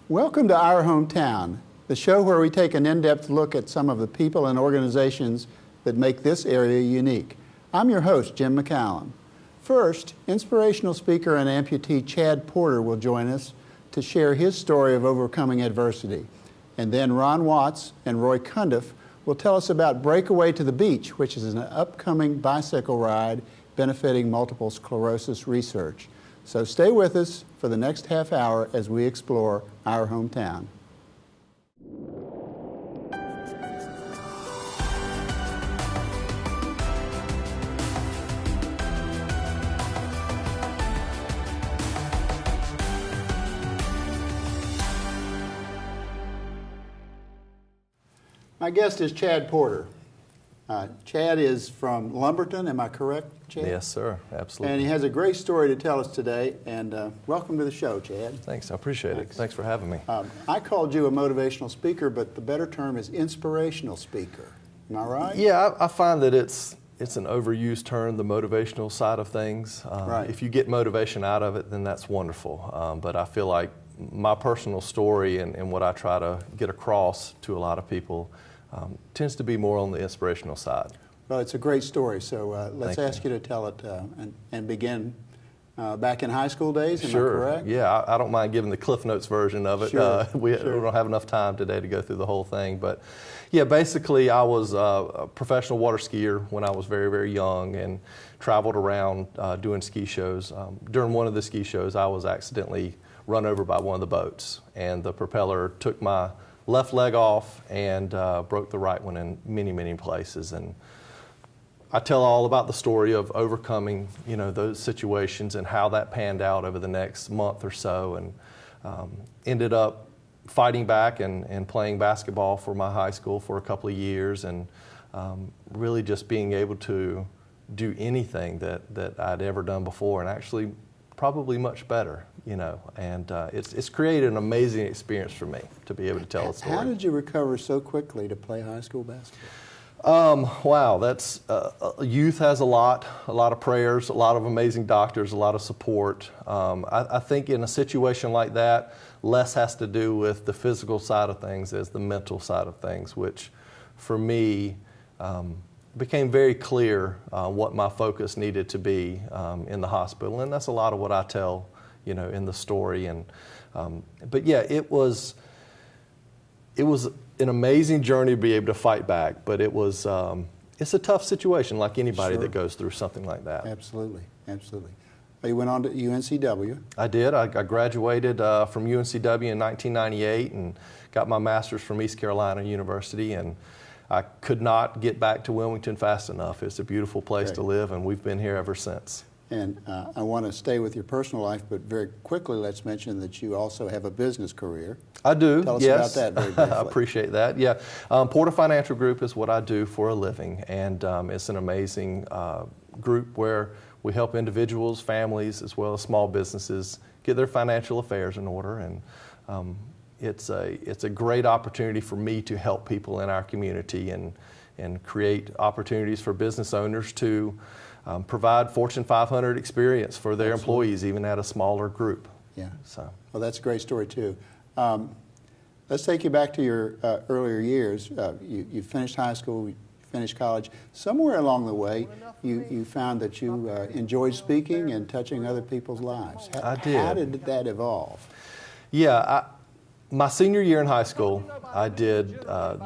Welcome to Our Hometown, the show where we take an in-depth look at some of the people and organizations that make this area unique. I'm your host, Jim McCallum. First, inspirational speaker and amputee Chad Porter will join us to share his story of overcoming adversity. And then Ron Watts and Roy Cundiff will tell us about Breakaway to the Beach, which is an upcoming bicycle ride benefiting multiple sclerosis research. So stay with us for the next half hour as we explore our hometown. My guest is Chad Porter. Chad is from Lumberton, am I correct, Chad? Yes, sir, absolutely. And he has a great story to tell us today, and welcome to the show, Chad. Thanks, I appreciate it. Thanks for having me. I called you a motivational speaker, but the better term is inspirational speaker. Am I right? Yeah, I find that it's an overused term, the motivational side of things. Right. If you get motivation out of it, then that's wonderful. But I feel like my personal story and what I try to get across to a lot of people tends to be more on the inspirational side. Well, it's a great story, so let's ask you to tell it and begin back in high school days, am I correct? Yeah, I don't mind giving the Cliff Notes version of it. Sure. We don't have enough time today to go through the whole thing, but yeah, basically I was a professional water skier when I was very, very young and traveled around doing ski shows. During one of the ski shows, I was accidentally run over by one of the boats, and the propeller took my left leg off and broke the right one in many, many places. And I tell all about the story of overcoming, those situations and how that panned out over the next month or so, and ended up fighting back and playing basketball for my high school for a couple of years, and really just being able to do anything that I'd ever done before, and actually probably much better, and it's created an amazing experience for me to be able to tell a story. How did you recover so quickly to play high school basketball? Wow, that's youth has a lot of prayers, a lot of amazing doctors, a lot of support. I think in a situation like that, less has to do with the physical side of things as the mental side of things, which for me became very clear what my focus needed to be in the hospital, and that's a lot of what I tell, in the story. And but yeah, it was an amazing journey to be able to fight back, but it's a tough situation, like anybody Sure. that goes through something like that. Absolutely, absolutely. You went on to UNCW. I did. I graduated from UNCW in 1998 and got my master's from East Carolina University, and I could not get back to Wilmington fast enough. It's a beautiful place to live, and we've been here ever since. And I want to stay with your personal life, but very quickly let's mention that you also have a business career. I do, Tell us yes. about that very briefly. I appreciate that. Yeah, Porter Financial Group is what I do for a living, and it's an amazing group where we help individuals, families, as well as small businesses get their financial affairs in order, and it's a great opportunity for me to help people in our community and create opportunities for business owners to provide Fortune 500 experience for their employees, even at a smaller group. Yeah. So. Well, that's a great story too. Let's take you back to your earlier years. You finished high school, you finished college. Somewhere along the way, you found that you enjoyed speaking and touching other people's lives. I did. How did that evolve? Yeah, my senior year in high school, I did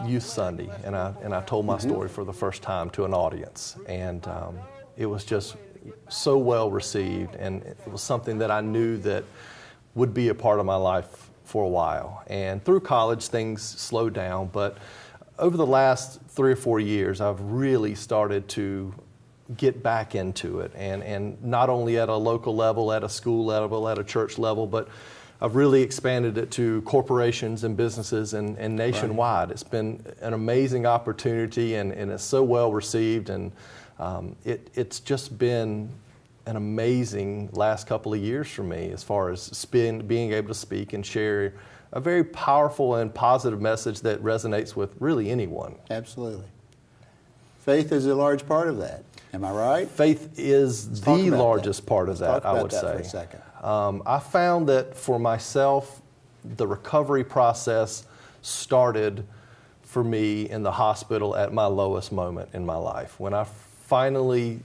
Youth Sunday, and I told my story for the first time to an audience, and it was just so well received, and it was something that I knew that would be a part of my life for a while. And through college, things slowed down, but over the last 3 or 4 years, I've really started to get back into it, and not only at a local level, at a school level, at a church level, but I've really expanded it to corporations and businesses and nationwide. Right. It's been an amazing opportunity, and it's so well received, and it's just been an amazing last couple of years for me as far as being able to speak and share a very powerful and positive message that resonates with really anyone. Absolutely. Faith is a large part of that. Am I right? Faith is the largest part of that, I would say. Talk about that for a second. I found that for myself, the recovery process started for me in the hospital at my lowest moment in my life, when I finally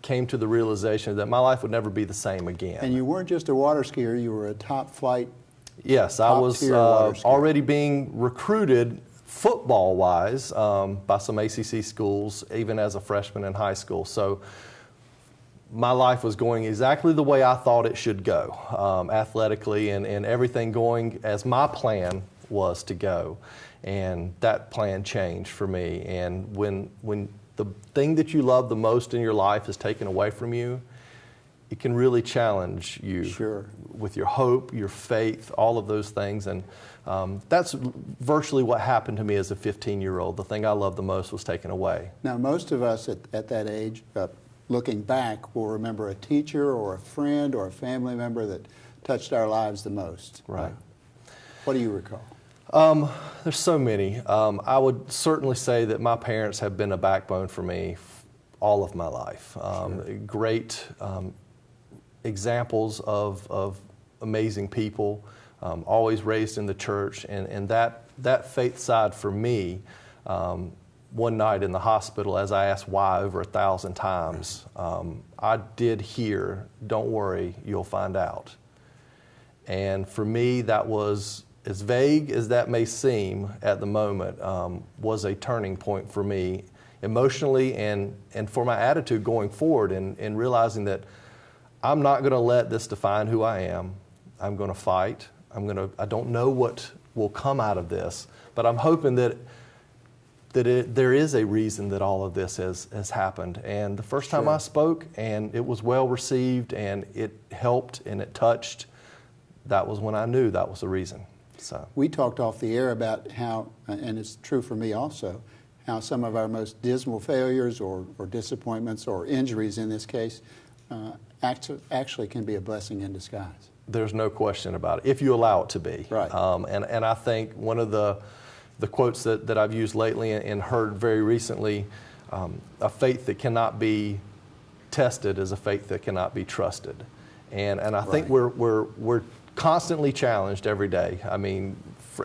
came to the realization that my life would never be the same again. And you weren't just a water skier, you were a top flight. Yes, I was already being recruited football-wise by some ACC schools, even as a freshman in high school. So my life was going exactly the way I thought it should go, athletically, and everything going as my plan was to go. And that plan changed for me. And when the thing that you love the most in your life is taken away from you, it can really challenge you. Sure. With your hope, your faith, all of those things. And that's virtually what happened to me as a 15-year-old. The thing I loved the most was taken away. Now, most of us at that age, looking back, will remember a teacher or a friend or a family member that touched our lives the most. Right. What do you recall? There's so many. I would certainly say that my parents have been a backbone for me all of my life. Great examples of amazing people, always raised in the church, and that faith side for me, one night in the hospital, as I asked why over 1,000 times, I did hear, "Don't worry, you'll find out." And for me, that was, as vague as that may seem at the moment, was a turning point for me emotionally and for my attitude going forward, and realizing that I'm not going to let this define who I am. I'm going to fight. I don't know what will come out of this, but I'm hoping that there is a reason that all of this has happened. And the first time I spoke, and it was well received, and it helped and it touched, that was when I knew that was the reason. So we talked off the air about how, and it's true for me also, how some of our most dismal failures or disappointments or injuries in this case actually can be a blessing in disguise. There's no question about it, if you allow it to be. Right. And I think one of the quotes that I've used lately and heard very recently, a faith that cannot be tested is a faith that cannot be trusted. And I think we're constantly challenged every day. I mean,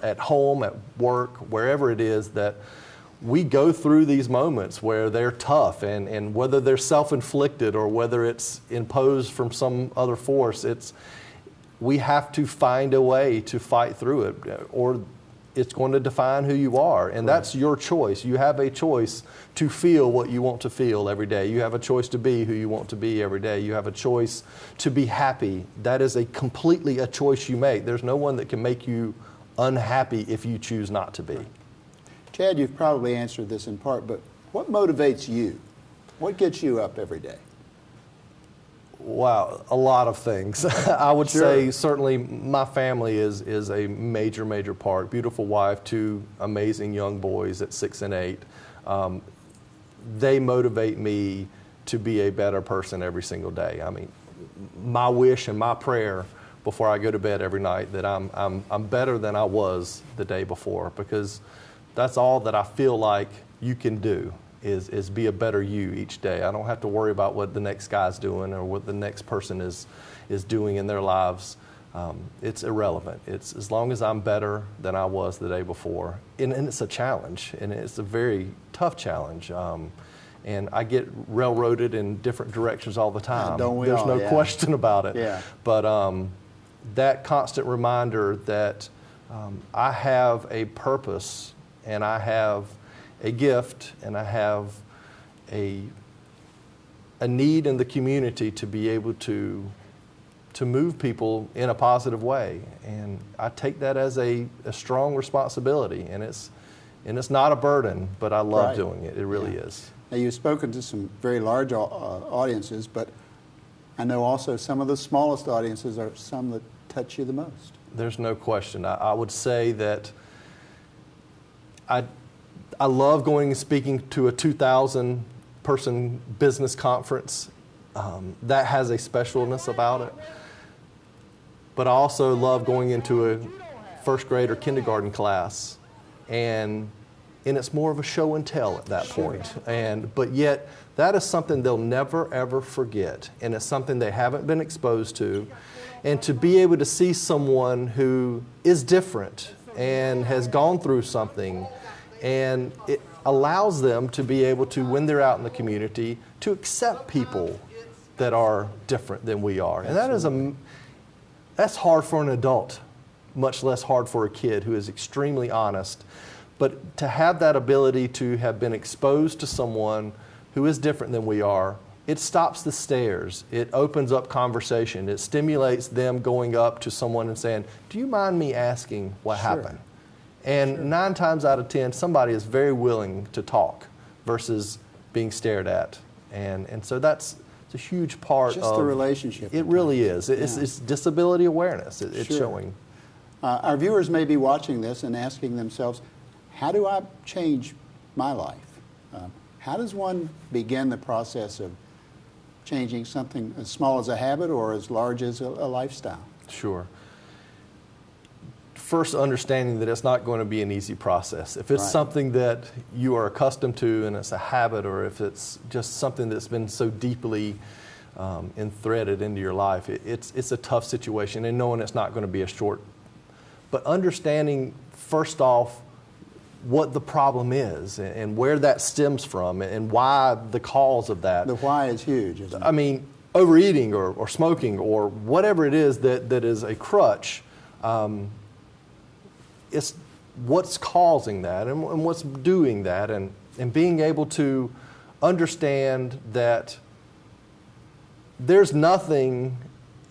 at home, at work, wherever it is, that we go through these moments where they're tough, and whether they're self-inflicted or whether it's imposed from some other force, we have to find a way to fight through it, or it's going to define who you are. And that's your choice. You have a choice to feel what you want to feel every day. You have a choice to be who you want to be every day. You have a choice to be happy. That is completely a choice you make. There's no one that can make you unhappy if you choose not to be. Chad, you've probably answered this in part, but what motivates you? What gets you up every day? Wow, a lot of things. I would say certainly my family is a major, major part. Beautiful wife, 2 amazing young boys at 6 and 8. They motivate me to be a better person every single day. I mean, my wish and my prayer before I go to bed every night that I'm better than I was the day before, because that's all that I feel like you can do. Is be a better you each day. I don't have to worry about what the next guy's doing or what the next person is doing in their lives. It's irrelevant. It's as long as I'm better than I was the day before. And it's a challenge, and it's a very tough challenge. And I get railroaded in different directions all the time. Don't we There's all? no question about it. Yeah. But that constant reminder that I have a purpose, and I have a gift, and I have a need in the community to be able to move people in a positive way, and I take that as a strong responsibility, and it's not a burden, but I love doing it. It really is. Now, you've spoken to some very large audiences, but I know also some of the smallest audiences are some that touch you the most. There's no question. I would say that I love going and speaking to a 2,000 person business conference. That has a specialness about it. But I also love going into a first grade or kindergarten class, and it's more of a show and tell at that point. But yet that is something they'll never ever forget, and it's something they haven't been exposed to. And to be able to see someone who is different and has gone through something, and it allows them to be able to, when they're out in the community, to accept people that are different than we are. And that's hard for an adult, much less hard for a kid who is extremely honest. But to have that ability to have been exposed to someone who is different than we are, it stops the stares. It opens up conversation. It stimulates them going up to someone and saying, "Do you mind me asking what happened?" And 9 times out of 10, somebody is very willing to talk versus being stared at. And so that's a huge part of the relationship. It really is. It's disability awareness. It's showing. Our viewers may be watching this and asking themselves, how do I change my life? How does one begin the process of changing something as small as a habit or as large as a lifestyle? Sure. First, understanding that it's not going to be an easy process. If it's something that you are accustomed to and it's a habit, or if it's just something that's been so deeply threaded into your life, it's a tough situation, and knowing it's not going to be a short. But understanding, first off, what the problem is and where that stems from and why the cause of that. The why is huge, isn't it? I mean, overeating or smoking or whatever it is that is a crutch, it's what's causing that and what's doing that, and being able to understand that there's nothing,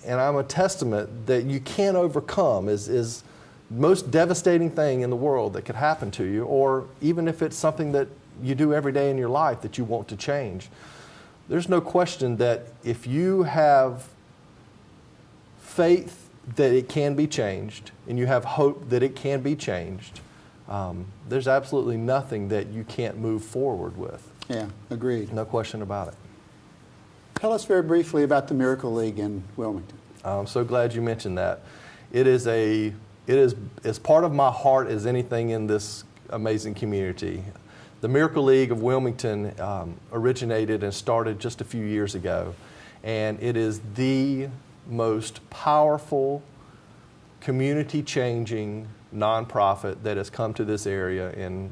and I'm a testament, that you can't overcome is most devastating thing in the world that could happen to you, or even if it's something that you do every day in your life that you want to change. There's no question that if you have faith that it can be changed and you have hope that it can be changed, there's absolutely nothing that you can't move forward with. Yeah, agreed. No question about it. Tell us very briefly about the Miracle League in Wilmington. I'm so glad you mentioned that. It is as part of my heart as anything in this amazing community. The Miracle League of Wilmington originated and started just a few years ago, and it is the most powerful, community-changing nonprofit that has come to this area in,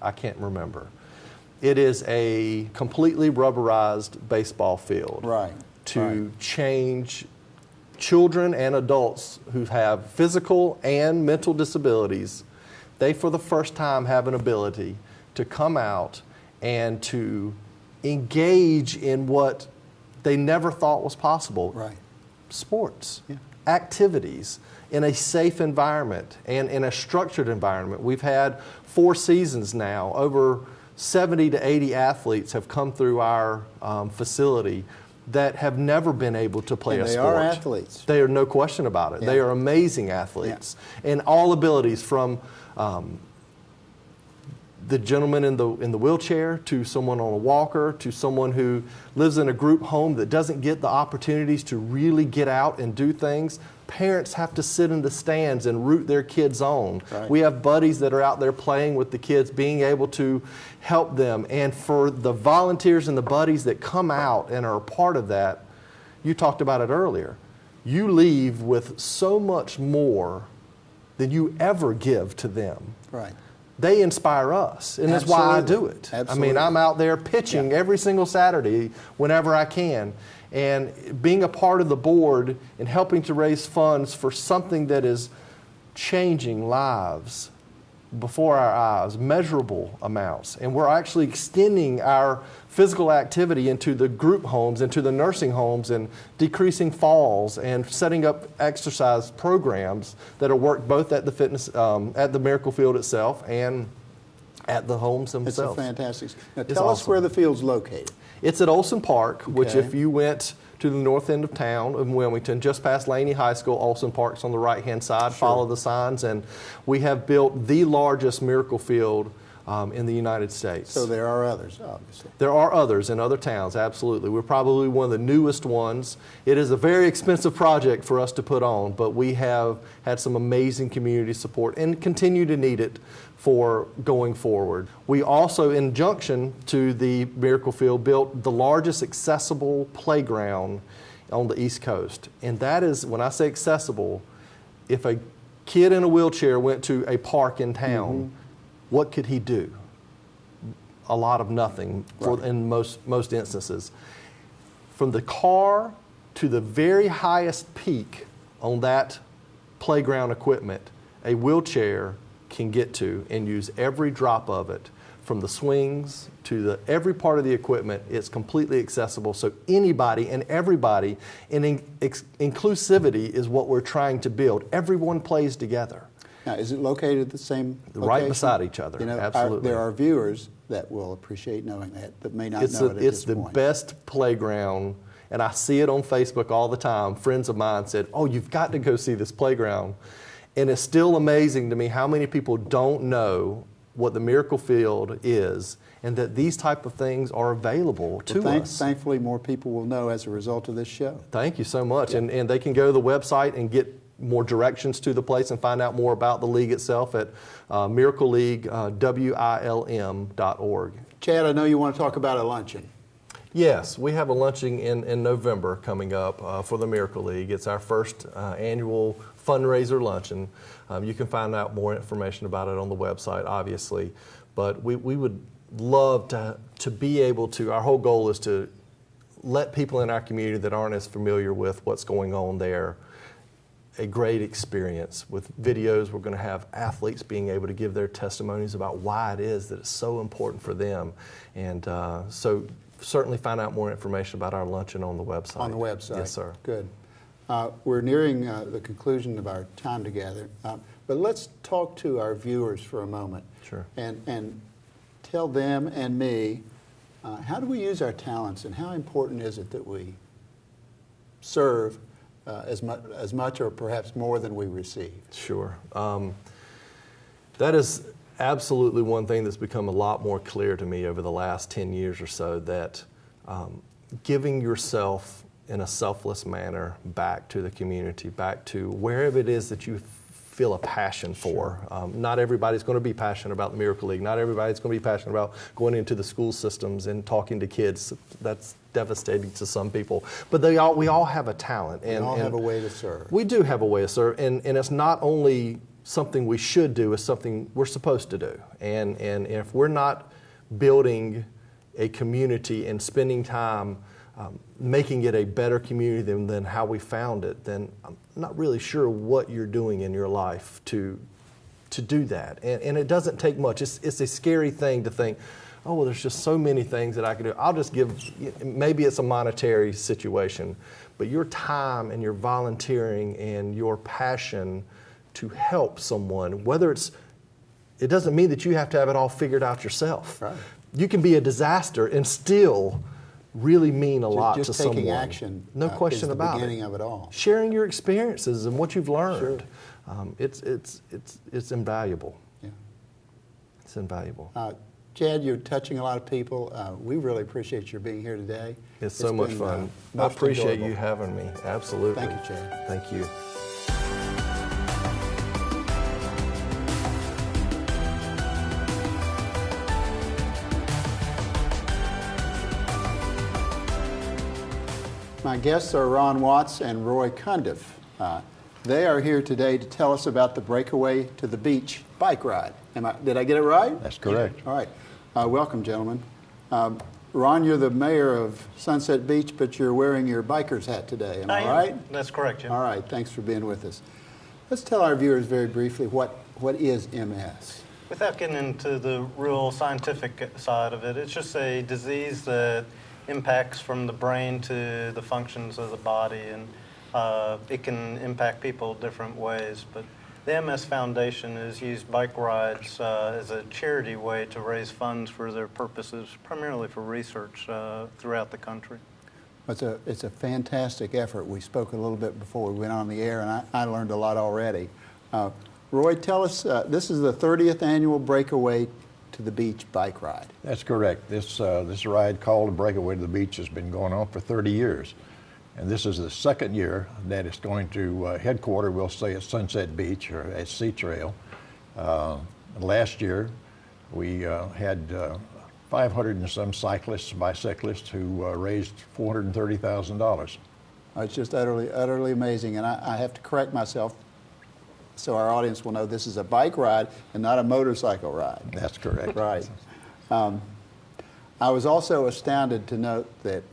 I can't remember. It is a completely rubberized baseball field to change children and adults who have physical and mental disabilities. They, for the first time, have an ability to come out and to engage in what they never thought was possible. Sports, activities, in a safe environment and in a structured environment. We've had 4 seasons now. Over 70 to 80 athletes have come through our facility that have never been able to play a sport. They are athletes. They are, no question about it. They are amazing athletes. And all abilities, from the gentleman in the wheelchair to someone on a walker to someone who lives in a group home that doesn't get the opportunities to really get out and do things. Parents have to sit in the stands and root their kids on. We have buddies that are out there playing with the kids, being able to help them. And for the volunteers and the buddies that come out and are a part of that, you talked about it earlier, you leave with so much more than you ever give to them. They inspire us, and that's why I do it. I mean, I'm out there pitching every single Saturday whenever I can, and being a part of the board and helping to raise funds for something that is changing lives before our eyes, measurable amounts. And we're actually extending our physical activity into the group homes, into the nursing homes, and decreasing falls and setting up exercise programs that are worked both at the fitness, at the Miracle Field itself and at the homes themselves. It's a fantastic. Now tell us where the field's located. It's at Olson Park, which if you went to the north end of town of Wilmington, just past Laney High School, Olson Park's on the right-hand side. Follow the signs, and we have built the largest Miracle Field in the United States. So there are others, obviously. There are others in other towns, absolutely. We're probably one of the newest ones. It is a very expensive project for us to put on, but we have had some amazing community support and continue to need it for going forward. We also, in junction to the Miracle Field, built the largest accessible playground on the East Coast. And that is, when I say accessible, if a kid in a wheelchair went to a park in town, what could he do? A lot of nothing in most instances. From the car to the very highest peak on that playground equipment, a wheelchair can get to and use every drop of it. From the swings to every part of the equipment, it's completely accessible. So anybody and everybody, and inclusivity is what we're trying to build. Everyone plays together. Now, is it located at the same location? Right beside each other, You know, absolutely. there are viewers that will appreciate knowing that may not know it at this point. It's the best playground, and I see it on Facebook all the time. Friends of mine said, "Oh, you've got to go see this playground." And it's still amazing to me how many people don't know what the Miracle Field is, and that these type of things are available to us. Thankfully, more people will know as a result of this show. Thank you so much. Yeah. And they can go to the website and get more directions to the place and find out more about the league itself at Miracle League, WILM.org. Chad, I know you want to talk about a luncheon. Yes, we have a luncheon in November coming up for the Miracle League. It's our first annual fundraiser luncheon. You can find out more information about it on the website, obviously. But we would love to be able to, our whole goal is to let people in our community that aren't as familiar with what's going on there a great experience. With videos, we're going to have athletes being able to give their testimonies about why it is that it's so important for them. And so certainly find out more information about our luncheon on the website. On the website. Yes, sir. Good. We're nearing the conclusion of our time together, but let's talk to our viewers for a moment. Sure. And tell them and me, how do we use our talents, and how important is it that we serve as much or perhaps more than we receive? Sure. That is absolutely one thing that's become a lot more clear to me over the last 10 years or so, that giving yourself in a selfless manner back to the community, back to wherever it is that you feel a passion for. Sure. Not everybody's going to be passionate about the Miracle League. Not everybody's going to be passionate about going into the school systems and talking to kids. That's devastating to some people. But we all have a talent. And we all have a way to serve. We do have a way to serve. And it's not only something we should do, it's something we're supposed to do. And if we're not building a community and spending time making it a better community than how we found it, then I'm not really sure what you're doing in your life to do that. And it doesn't take much. It's a scary thing to think, oh, well, there's just so many things that I can do. I'll just give, maybe it's a monetary situation, but your time and your volunteering and your passion to help someone, whether it doesn't mean that you have to have it all figured out yourself. Right. You can be a disaster and still really mean a lot to someone. Just taking action, no question about it. Is the beginning of it all. Sharing your experiences and what you've learned, sure. It's invaluable. Yeah. It's invaluable. Chad, you're touching a lot of people. We really appreciate your being here today. It's so much fun. I appreciate you having me. Absolutely. Thank you, Chad. Thank you. My guests are Ron Watts and Roy Cundiff. They are here today to tell us about the Breakaway to the Beach bike ride. Did I get it right? That's correct. All right. Welcome, gentlemen. Ron, you're the mayor of Sunset Beach, but you're wearing your biker's hat today. Am I right? That's correct, Jim. All right. Thanks for being with us. Let's tell our viewers very briefly what is MS. Without getting into the real scientific side of it, it's just a disease that impacts from the brain to the functions of the body, and it can impact people different ways. But the MS Foundation has used bike rides as a charity way to raise funds for their purposes, primarily for research throughout the country. It's a fantastic effort. We spoke a little bit before we went on the air, and I learned a lot already. Roy, tell us, this is the 30th annual Breakaway to the Beach bike ride. That's correct. This ride called Breakaway to the Beach has been going on for 30 years. And this is the second year that it's going to headquarter, we'll say, at Sunset Beach or at Sea Trail. Last year, we had 500 and some cyclists, bicyclists, who raised $430,000. It's just utterly amazing. And I have to correct myself so our audience will know this is a bike ride and not a motorcycle ride. That's correct. Right. I was also astounded to note that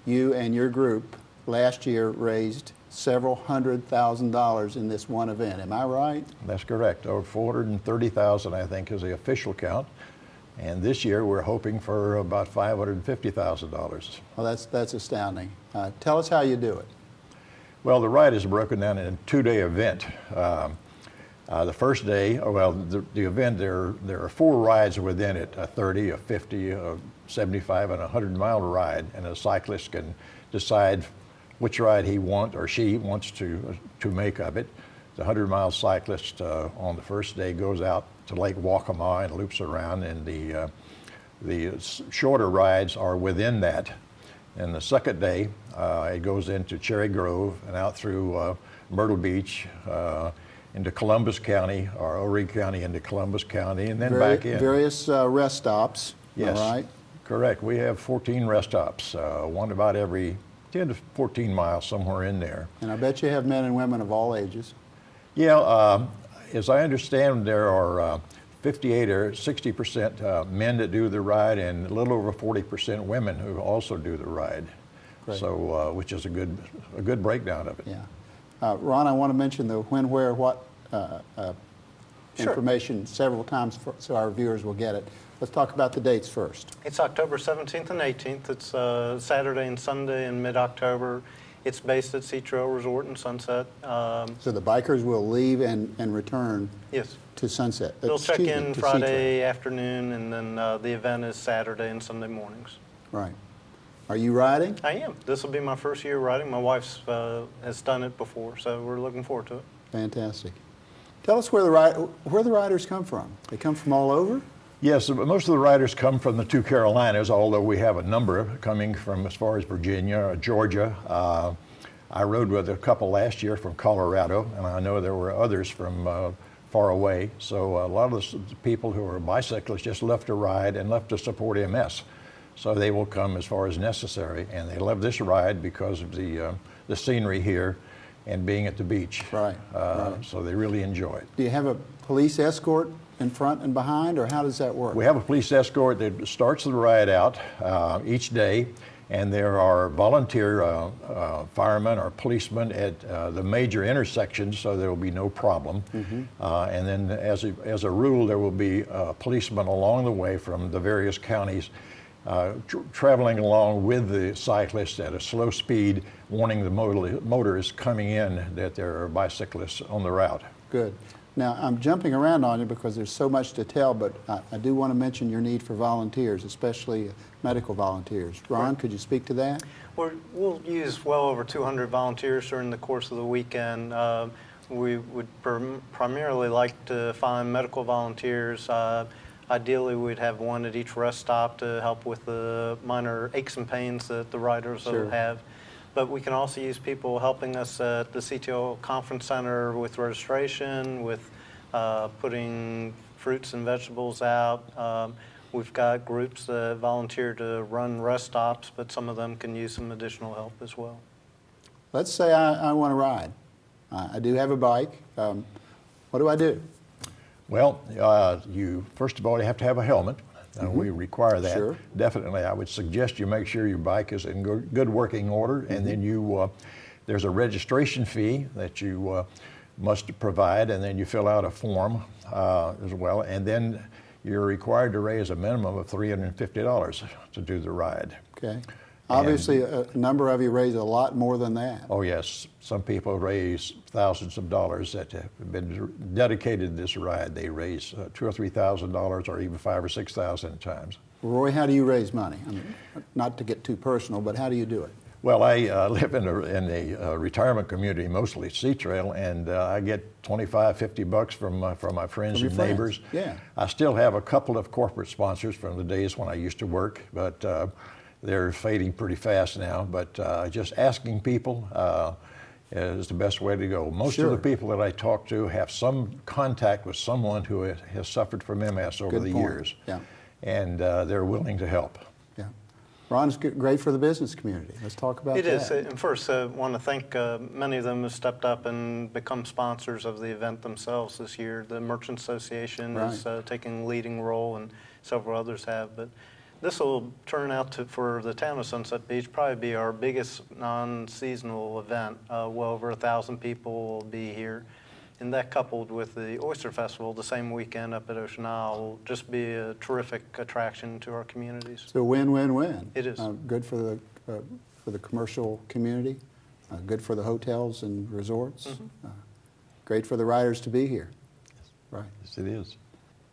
you and your group last year raised several $100,000 in this one event. Am I right? That's correct. Over 430,000, I think, is the official count. And this year we're hoping for about $550,000. Well, that's astounding. Tell us how you do it. Well, the ride is broken down in a two-day event. The first day, the event, there are 4 rides within it, a 30, a 50, a 75, and a 100-mile ride, and a cyclist can decide which ride he or she wants to make of it. The 100-mile cyclist on the first day goes out to Lake Waccamaw and loops around, and the shorter rides are within that. And the second day, it goes into Cherry Grove and out through Myrtle Beach, into Columbus County, or Horry County into Columbus County, and then back in. Various rest stops, yes, all right? Correct. We have 14 rest stops, one about every 10 to 14 miles, somewhere in there. And I bet you have men and women of all ages. Yeah, as I understand, there are 58 or 60% men that do the ride, and a little over 40% women who also do the ride. Great. So, which is a good breakdown of it. Yeah. Ron, I want to mention the when, where, what Sure. information several times so our viewers will get it. Let's talk about the dates first. It's October 17th and 18th. It's Saturday and Sunday in mid-October. It's based at Sea Trail Resort in Sunset. So the bikers will leave and return Yes. to Sunset. They'll check Excuse me, in to Friday afternoon, and then the event is Saturday and Sunday mornings. Sea Trail. Right. Are you riding? I am. This will be my first year riding. My wife has done it before, so we're looking forward to it. Fantastic. Tell us where the riders come from. They come from all over? Yes, most of the riders come from the 2 Carolinas, although we have a number coming from as far as Virginia, Georgia. I rode with a couple last year from Colorado, and I know there were others from far away. So a lot of the people who are bicyclists just left to ride and left to support MS. So they will come as far as necessary, and they love this ride because of the scenery here and being at the beach. Right, right. So they really enjoy it. Do you have a police escort in front and behind, or how does that work? We have a police escort that starts the ride out each day, and there are volunteer firemen or policemen at the major intersections, so there will be no problem. And then as a rule, there will be policemen along the way from the various counties traveling along with the cyclists at a slow speed, warning the motorists coming in that there are bicyclists on the route. Good. Now, I'm jumping around on you because there's so much to tell, but I do want to mention your need for volunteers, especially medical volunteers. Ron, could you speak to that? We'll use well over 200 volunteers during the course of the weekend. We would primarily like to find medical volunteers. Ideally, we'd have one at each rest stop to help with the minor aches and pains that the riders Sure. have. But we can also use people helping us at the CTO Conference Center with registration, with putting fruits and vegetables out. We've got groups that volunteer to run rest stops, but some of them can use some additional help as well. Let's say I want to ride. I do have a bike. What do I do? Well, you first of all, you have to have a helmet. We require that. Sure. Definitely, I would suggest you make sure your bike is in good working order, and then there's a registration fee that you must provide, and then you fill out a form as well, and then you're required to raise a minimum of $350 to do the ride. Okay. Obviously, a number of you raise a lot more than that. Oh yes, some people raise thousands of dollars that have been dedicated to this ride. They raise $2,000 or $3,000, or even $5,000 or $6,000 at times. Roy, how do you raise money? I mean, not to get too personal, but how do you do it? Well, I live in a retirement community, mostly Sea Trail, and I get $25-50 from my friends From and your neighbors. friends, yeah. I still have a couple of corporate sponsors from the days when I used to work, but they're fading pretty fast now. But just asking people is the best way to go. Most Sure. of the people that I talk to have some contact with someone who has suffered from MS over Good the point. years, Yeah. and they're willing to help. Yeah. Ron's great for the business community. Let's talk about that. It is. And first, I want to thank many of them who stepped up and become sponsors of the event themselves this year. The Merchant Association is taking a leading role, and several others have. But this will turn out to, for the town of Sunset Beach, probably be our biggest non-seasonal event. Well over 1,000 people will be here. And that, coupled with the Oyster Festival the same weekend up at Ocean Isle, will just be a terrific attraction to our communities. So win-win-win. It is. Good for the commercial community, good for the hotels and resorts, great for the riders to be here. Right. Yes, it is.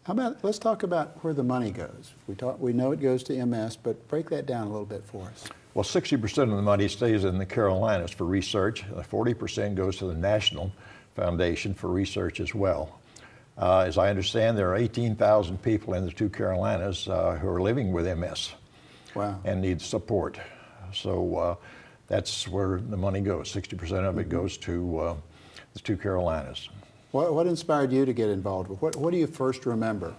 How about, let's talk about where the money goes. We know it goes to MS, but break that down a little bit for us. Well, 60% of the money stays in the Carolinas for research. 40% goes to the National Foundation for research as well. As I understand, there are 18,000 people in the two Carolinas who are living with MS. Wow. And need support. So that's where the money goes. 60% of it goes to the two Carolinas. What inspired you to get involved with? What do you first remember?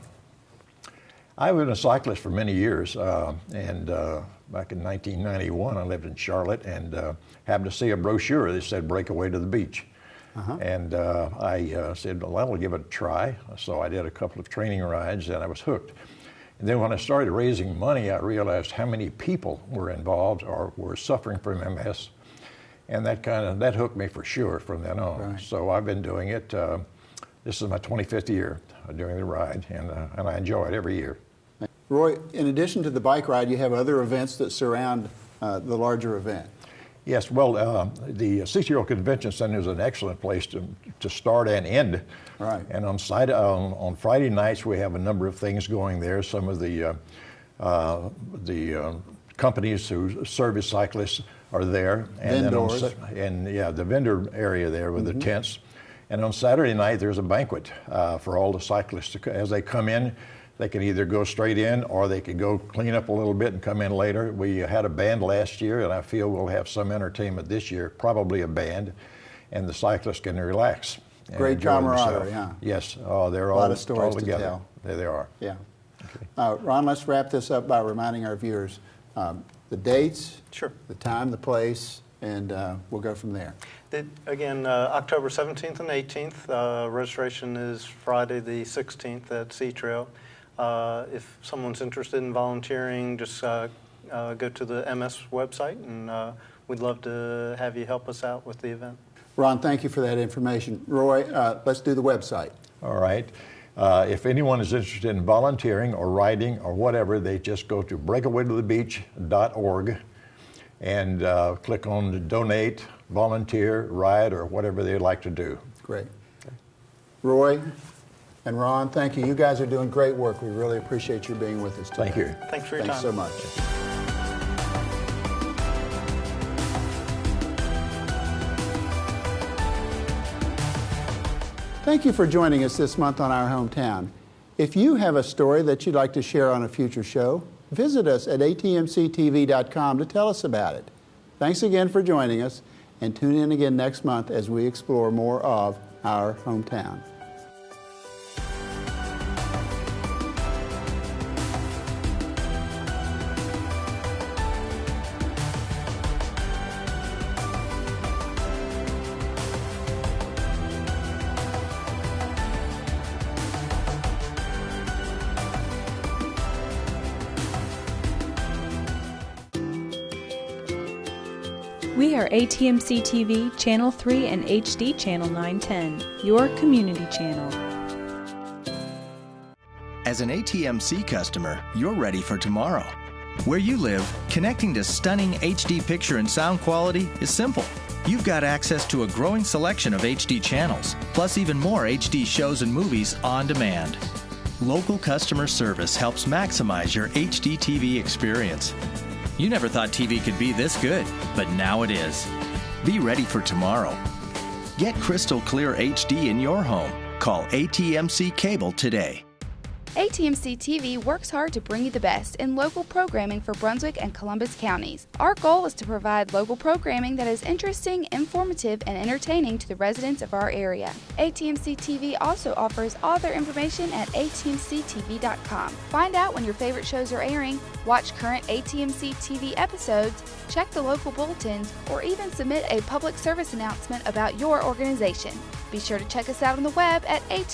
I've been a cyclist for many years, and back in 1991, I lived in Charlotte and happened to see a brochure that said "Breakaway to the Beach." And I said, well, I'll give it a try. So I did a couple of training rides and I was hooked. And then when I started raising money, I realized how many people were involved or were suffering from MS. And that hooked me for sure from then on. Right. So I've been doing it. This is my 25th year doing the ride, and I enjoy it every year. Roy, in addition to the bike ride, you have other events that surround the larger event. Yes, well, the Cicero Convention Center is an excellent place to start and end. Right. And on Friday nights, we have a number of things going there. Some of the companies who service cyclists are there. And Vendors. The vendor area there with the tents. And on Saturday night, there's a banquet for all the cyclists. As they come in, they can either go straight in or they can go clean up a little bit and come in later. We had a band last year, and I feel we'll have some entertainment this year, probably a band, and the cyclists can relax. Great camaraderie, huh? Yes, they're A lot of stories all to together. tell. There they are. Yeah. Okay. Ron, let's wrap this up by reminding our viewers the dates, Sure. the time, the place, and we'll go from there. Again, October 17th and 18th. Registration is Friday the 16th at Sea Trail. If someone's interested in volunteering, just go to the MS website, and we'd love to have you help us out with the event. Ron, thank you for that information. Roy, let's do the website. All right. If anyone is interested in volunteering or riding or whatever, they just go to breakawaytothebeach.org and click on the donate, volunteer, ride, or whatever they'd like to do. Great. Roy and Ron, thank you. You guys are doing great work. We really appreciate you being with us today. Thank you. Thanks for your Thanks time. so much. Thank you for joining us this month on Our Hometown. If you have a story that you'd like to share on a future show, visit us at atmctv.com to tell us about it. Thanks again for joining us, and tune in again next month as we explore more of Our Hometown. We are ATMC TV, Channel 3 and HD Channel 910, your community channel. As an ATMC customer, you're ready for tomorrow. Where you live, connecting to stunning HD picture and sound quality is simple. You've got access to a growing selection of HD channels, plus even more HD shows and movies on demand. Local customer service helps maximize your HD TV experience. You never thought TV could be this good, but now it is. Be ready for tomorrow. Get crystal clear HD in your home. Call ATMC Cable today. ATMC TV works hard to bring you the best in local programming for Brunswick and Columbus counties. Our goal is to provide local programming that is interesting, informative, and entertaining to the residents of our area. ATMC TV also offers all their information at atmctv.com. Find out when your favorite shows are airing, watch current ATMC TV episodes, check the local bulletins, or even submit a public service announcement about your organization. Be sure to check us out on the web at ATMC.